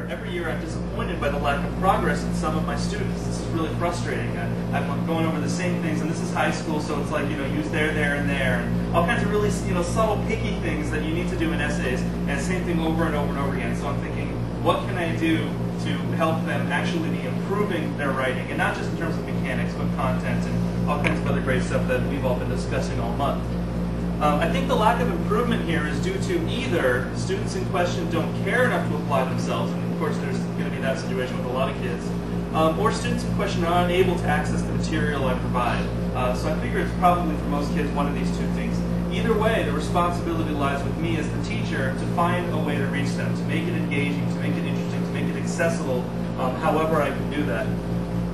every year I'm disappointed by the lack of progress in some of my students. This is really frustrating. I'm going over the same things, and this is high school, so it's like, use there, and there, and all kinds of really, subtle, picky things that you need to do in essays, and same thing over and over and over again. So I'm thinking, what can I do to help them actually be improving their writing, and not just in terms of mechanics, but content and all kinds of other great stuff that we've all been discussing all month. I think the lack of improvement here is due to either students in question don't care enough to apply themselves, and of course there's going to be that situation with a lot of kids, or students in question are unable to access the material I provide. So I figure it's probably for most kids one of these two things. Either way, the responsibility lies with me as the teacher to find a way to reach them, to make it engaging, to make it interesting, to make it accessible, however I can do that.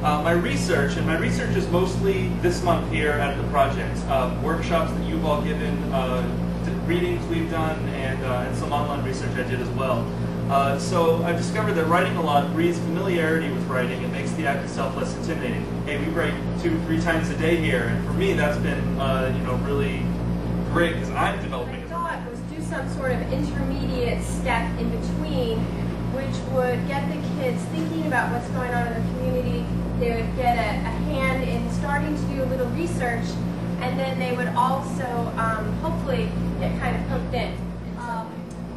My research is mostly this month here at the project. Workshops that you've all given, readings we've done, and some online research I did as well. So I've discovered that writing a lot breeds familiarity with writing and makes the act itself less intimidating. Hey, we write 2-3 times a day here, and for me that's been really great because I'm developing. What I thought was do some sort of intermediate step in between, which would get the kids thinking about what's going on in the community. They would get a hand in starting to do a little research, and then they would also hopefully get kind of hooked in.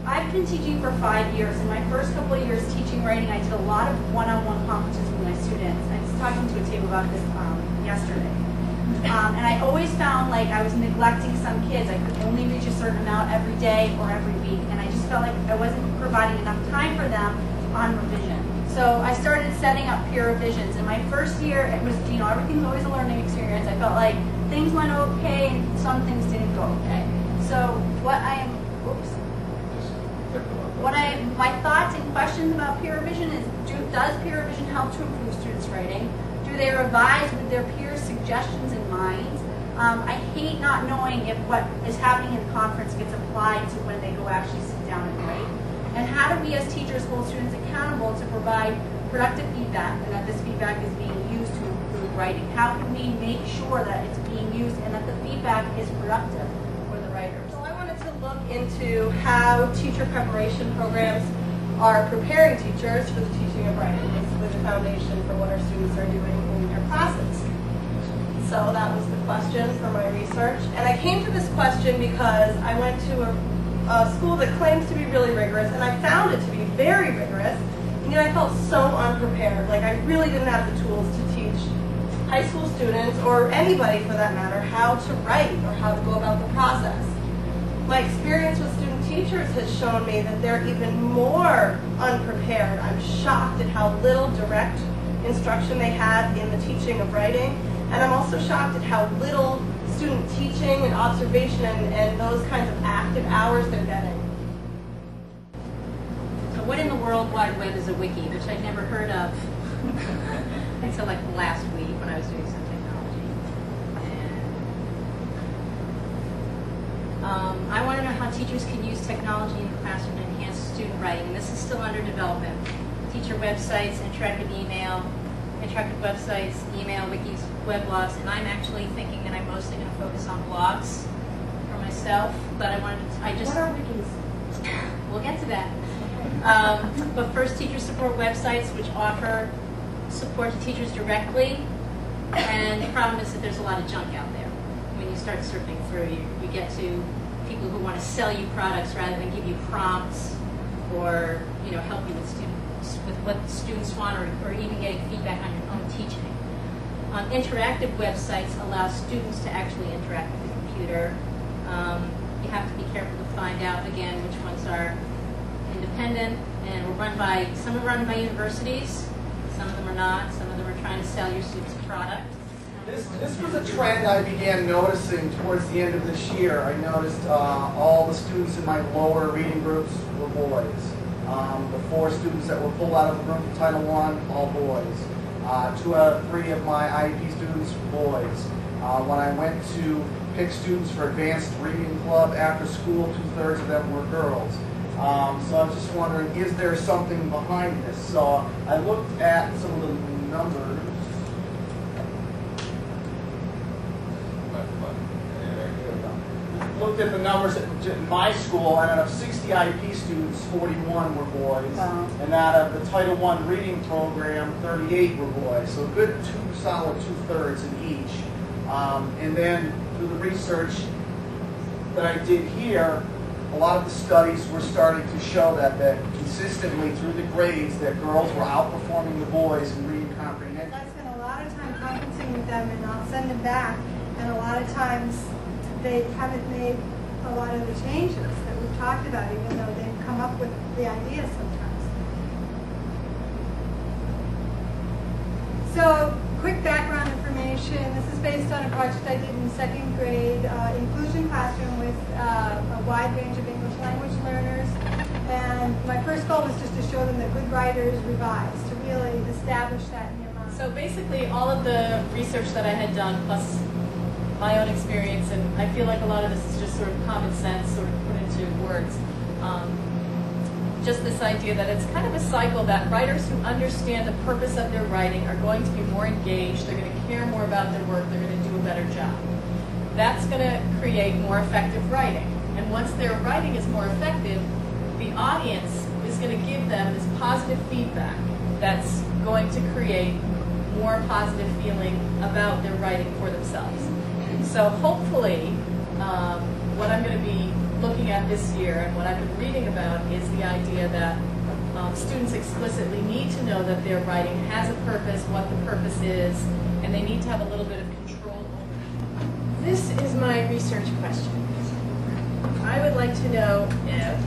I've been teaching for 5 years. In my first couple of years teaching writing, I did a lot of one-on-one conferences with my students. I was talking to a table about this yesterday. And I always found like I was neglecting some kids. I could only reach a certain amount every day or every week, and I just felt like I wasn't providing enough time for them on revision. So I started setting up peer revisions. In my first year, it was, everything's always a learning experience. I felt like things went okay and some things didn't go okay. So my thoughts and questions about peer revision is, does peer revision help to improve students' writing? Do they revise with their peers' suggestions in mind? I hate not knowing if what is happening in the conference gets applied to when they go actually sit down and write. And how do we as teachers hold students accountable to provide productive feedback, and that this feedback is being used to improve writing? How can we make sure that it's being used and that the feedback is productive for the writers? So I wanted to look into how teacher preparation programs are preparing teachers for the teaching of writing, basically the foundation for what our students are doing in their classes. So that was the question for my research. And I came to this question because I went to a school that claims to be really rigorous, and I found it to be very rigorous, and yet I felt so unprepared. Like I really didn't have the tools to teach high school students, or anybody for that matter, how to write or how to go about the process. My experience with student teachers has shown me that they're even more unprepared. I'm shocked at how little direct instruction they had in the teaching of writing, and I'm also shocked at how little student teaching and observation and those kinds of active hours they're getting. So what in the World Wide Web is a wiki, which I'd never heard of until like last week when I was doing some technology. And I want to know how teachers can use technology in the classroom to enhance student writing. And this is still under development. Teacher websites, interactive websites, email, wikis, weblogs, and I'm actually thinking that I'm mostly going to focus on blogs for myself, but what are wikis? We'll get to that. But first, teacher support websites which offer support to teachers directly, and the problem is that there's a lot of junk out there. When you start surfing through, you get to people who want to sell you products rather than give you prompts or help you with what students want, or even getting feedback on your own teaching. Interactive websites allow students to actually interact with the computer. You have to be careful to find out, again, which ones are independent, and some are run by universities, some of them are not, some of them are trying to sell your students a product. This was a trend I began noticing towards the end of this year. I noticed all the students in my lower reading groups were boys. The 4 students that were pulled out of the room for Title I, all boys. 2 out of 3 of my IEP students were boys. When I went to pick students for advanced reading club after school, 2/3 of them were girls. So I was just wondering, is there something behind this? So I looked at some of the numbers. looked at the numbers at my school, and out of 60 IEP students, 41 were boys. Wow. And out of the Title I reading program, 38 were boys. So a good solid two-thirds in each. And then through the research that I did here, a lot of the studies were starting to show that consistently through the grades that girls were outperforming the boys in reading comprehension. I spend a lot of time conferencing with them, and I'll send them back, and a lot of times they haven't made a lot of the changes that we've talked about, even though they've come up with the ideas sometimes. So, quick background information. This is based on a project I did in second grade, inclusion classroom with a wide range of English language learners. And my first goal was just to show them that good writers revise, to really establish that in their mind. So basically all of the research that I had done, plus my own experience, and I feel like a lot of this is just sort of common sense, sort of put into words. Just this idea that it's kind of a cycle that writers who understand the purpose of their writing are going to be more engaged, they're going to care more about their work, they're going to do a better job. That's going to create more effective writing. And once their writing is more effective, the audience is going to give them this positive feedback that's going to create more positive feeling about their writing for themselves. So hopefully, what I'm going to be looking at this year and what I've been reading about is the idea that students explicitly need to know that their writing has a purpose, what the purpose is, and they need to have a little bit of control over it. This is my research question. I would like to know if,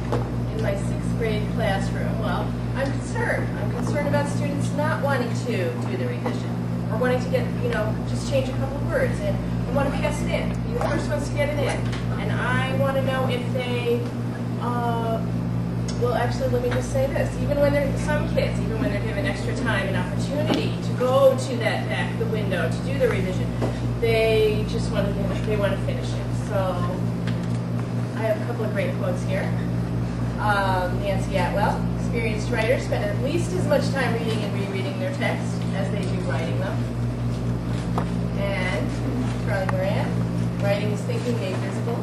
in my 6th grade classroom, well, I'm concerned. I'm concerned about students not wanting to do the revision, or wanting to get, just change a couple of words, and I want to pass it in. Be the first ones to get it in. And I want to know if they, well, actually, let me just say this. Even when some kids, even when they're given extra time and opportunity to go to that back of the window to do the revision, they just want to finish it. So I have a couple of great quotes here. Nancy Atwell, experienced writers spend at least as much time reading and rereading their text as they do writing them. And Charlie Moran, writing is thinking made visible.